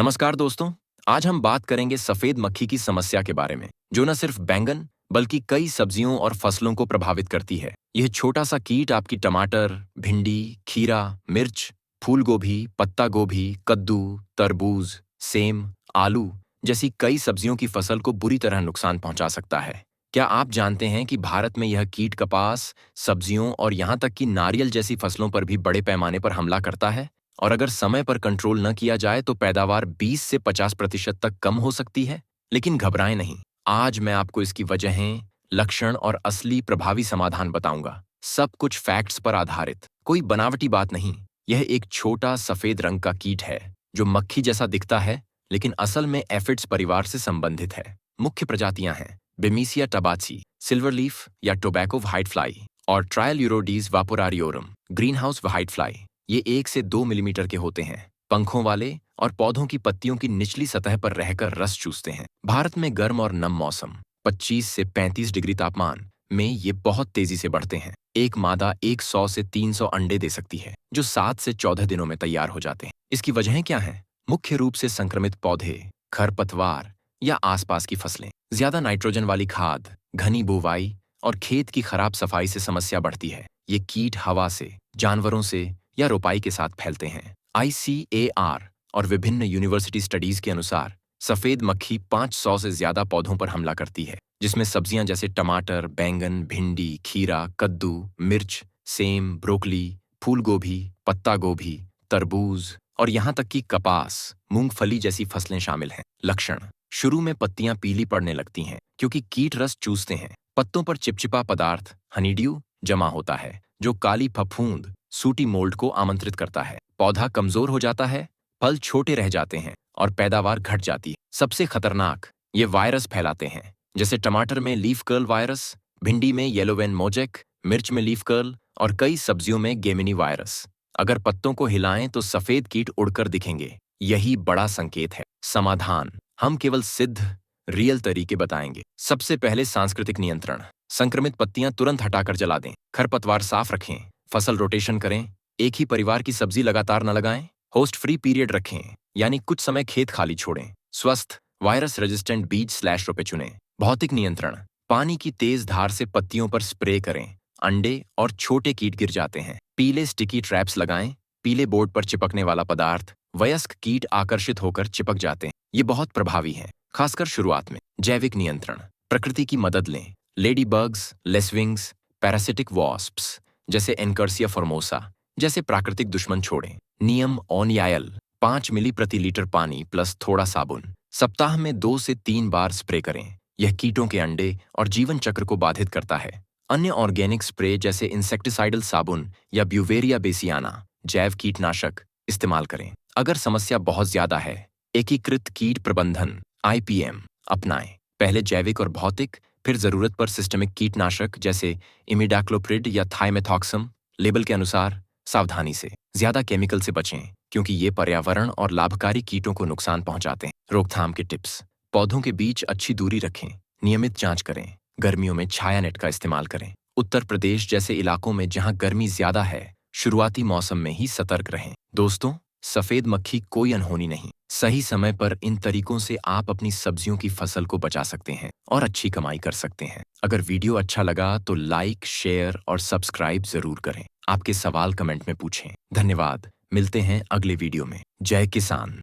नमस्कार दोस्तों। आज हम बात करेंगे सफेद मक्खी की समस्या के बारे में, जो न सिर्फ बैंगन बल्कि कई सब्जियों और फसलों को प्रभावित करती है। यह छोटा सा कीट आपकी टमाटर, भिंडी, खीरा, मिर्च, फूल गोभी, पत्ता गोभी, कद्दू, तरबूज, सेम, आलू जैसी कई सब्जियों की फसल को बुरी तरह नुकसान पहुंचा सकता है। क्या आप जानते हैं कि भारत में यह कीट कपास, सब्जियों और यहाँ तक कि नारियल जैसी फसलों पर भी बड़े पैमाने पर हमला करता है? और अगर समय पर कंट्रोल न किया जाए तो पैदावार 20 से 50% तक कम हो सकती है। लेकिन घबराएं नहीं, आज मैं आपको इसकी वजहें, लक्षण और असली प्रभावी समाधान बताऊंगा। सब कुछ फैक्ट्स पर आधारित, कोई बनावटी बात नहीं। यह एक छोटा सफेद रंग का कीट है जो मक्खी जैसा दिखता है, लेकिन असल में एफिड्स परिवार से संबंधित है। मुख्य प्रजातियां हैं बेमिसिया टबाची, सिल्वर लीफ या टोबैको व्हाइट फ्लाई और Trialeurodes vaporariorum, greenhouse whitefly. ये 1 से 2 मिलीमीटर के होते हैं, पंखों वाले और पौधों की पत्तियों की निचली सतह पर रहकर रस चूसते हैं। भारत में गर्म और नम मौसम 25 से 35 डिग्री तापमान में ये बहुत तेजी से बढ़ते हैं। एक मादा 100 से 300 अंडे दे सकती है, जो 7 से 14 दिनों में तैयार हो जाते हैं। इसकी वजहें क्या हैं? मुख्य रूप से संक्रमित पौधे, खरपतवार या आसपास की फसलें, ज्यादा नाइट्रोजन वाली खाद, घनी बुवाई और खेत की खराब सफाई से समस्या बढ़ती है। ये कीट हवा से, जानवरों से या रोपाई के साथ फैलते हैं। ICAR और विभिन्न यूनिवर्सिटी स्टडीज के अनुसार सफेद मक्खी 500 से ज्यादा पौधों पर हमला करती है, जिसमें सब्जियां जैसे टमाटर, बैंगन, भिंडी, खीरा, कद्दू, मिर्च, सेम, ब्रोकली, फूल गोभी, पत्ता गोभी, तरबूज और यहाँ तक कि कपास, मूंगफली जैसी फसलें शामिल हैं। लक्षण: शुरू में पत्तियां पीली पड़ने लगती हैं क्योंकि कीट रस चूसते हैं। पत्तों पर चिपचिपा पदार्थ हनीड्यू जमा होता है, जो काली फफूंद सूटी मोल्ड को आमंत्रित करता है। पौधा कमजोर हो जाता है, फल छोटे रह जाते हैं और पैदावार घट जाती है। सबसे खतरनाक, ये वायरस फैलाते हैं, जैसे टमाटर में लीफ कर्ल वायरस, भिंडी में येलो वेन मोजेक, मिर्च में लीफ कर्ल और कई सब्जियों में गेमिनी वायरस। अगर पत्तों को हिलाएं तो सफेद कीट उड़कर दिखेंगे। यही बड़ा संकेत है। समाधान: हम केवल सिद्ध, रियल तरीके बताएंगे। सबसे पहले सांस्कृतिक नियंत्रण। संक्रमित पत्तियां तुरंत हटाकर जला दें। खरपतवार साफ रखें। फसल रोटेशन करें। एक ही परिवार की सब्जी लगातार न लगाएं। होस्ट फ्री पीरियड रखें, यानी कुछ समय खेत खाली छोड़ें। स्वस्थ, वायरस रेजिस्टेंट बीज/रोपे चुनें। भौतिक नियंत्रण: पानी की तेज धार से पत्तियों पर स्प्रे करें। अंडे और छोटे कीट गिर जाते हैं। पीले स्टिकी ट्रैप्स लगाएं। पीले बोर्ड पर चिपकने वाला पदार्थ, वयस्क कीट आकर्षित होकर चिपक जाते हैं। ये बहुत प्रभावी है, खासकर शुरुआत में। जैविक नियंत्रण: प्रकृति की मदद लें। Lady bugs, lacewings, parasitic wasps जैसे एनकर्सिया फॉर्मोसा जैसे प्राकृतिक दुश्मन छोड़ें। नियम ऑनियायल: 5 मिली प्रति लीटर पानी प्लस थोड़ा साबुन। सप्ताह में 2 से 3 बार स्प्रे करें। यह कीटों के अंडे और जीवन चक्र को बाधित करता है। अन्य ऑर्गेनिक स्प्रे जैसे इंसेक्टिसाइडल साबुन या ब्यूवेरिया बेसियाना जैव कीटनाशक इस्तेमाल करें। अगर समस्या बहुत ज्यादा है, एकीकृत कीट प्रबंधन IPM अपनाएं। पहले जैविक और भौतिक, फिर जरूरत पर सिस्टमिक कीटनाशक जैसे इमिडाक्लोप्रिड या थाइमेथॉक्सम। लेबल के अनुसार सावधानी से। ज्यादा केमिकल से बचें क्योंकि ये पर्यावरण और लाभकारी कीटों को नुकसान पहुंचाते हैं। रोकथाम के टिप्स: पौधों के बीच अच्छी दूरी रखें। नियमित जांच करें। गर्मियों में छाया नेट का इस्तेमाल करें। उत्तर प्रदेश जैसे इलाकों में जहां गर्मी ज्यादा है, शुरुआती मौसम में ही सतर्क रहें। दोस्तों, सफेद मक्खी कोई अनहोनी नहीं। सही समय पर इन तरीकों से आप अपनी सब्जियों की फसल को बचा सकते हैं और अच्छी कमाई कर सकते हैं। अगर वीडियो अच्छा लगा तो लाइक, शेयर और सब्सक्राइब जरूर करें। आपके सवाल कमेंट में पूछें। धन्यवाद। मिलते हैं अगले वीडियो में। जय किसान।